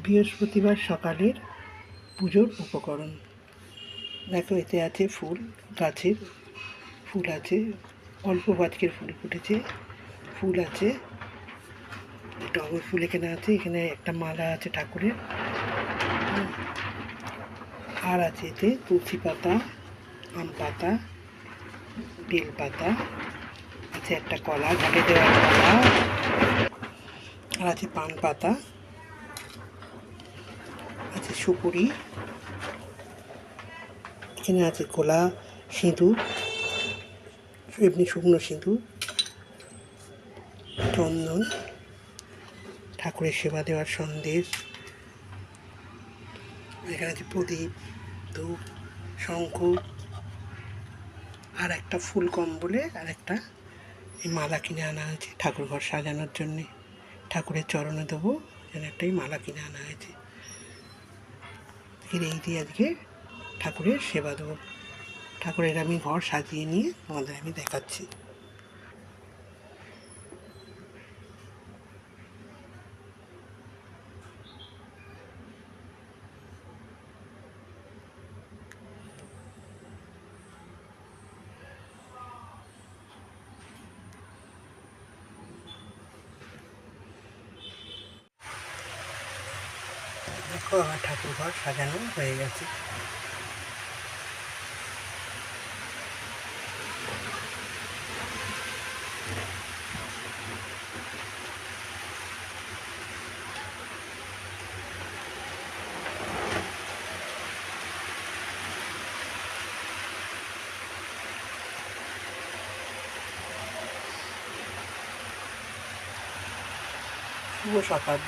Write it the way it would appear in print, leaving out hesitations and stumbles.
বৃহস্পতিবার সকালের পুজোর উপকরণ। দেখো, এতে আছে ফুল, গাছের ফুল আছে, অল্প গাছের ফুল ফুটেছে, ফুল আছে, টগর ফুল এখানে আছে, এখানে একটা মালা আছে ঠাকুরের, আর আছে এতে তুলসী পাতা, আম পাতা, বেল পাতা আছে, একটা কলা, ঘাটে দেওয়ার কলা, আর আছে পান পাতা, আছে সুপুরি, এখানে আছে গোলা, সিঁদুর, এমনি শুকনো সিঁদুর, চন্দন, ঠাকুরের সেবা দেওয়ার সন্দেশ, এখানে আছে প্রদীপ, ধূপ, শঙ্খ, আর একটা ফুল কম্বলে আর একটা এই মালা কিনে আনা হয়েছে ঠাকুর ঘর সাজানোর জন্যে, ঠাকুরের চরণে দেবো যেন একটাই মালা কিনে আনা হয়েছে। এই দিয়ে আজকে ঠাকুরের সেবা দেবো। ঠাকুরের আমি ঘর সাজিয়ে নিয়ে তোমাদের আমি দেখাচ্ছি। দেখো, আমার ঠাকুর ঘর সাজানো হয়ে গেছে। শুভ সকাল।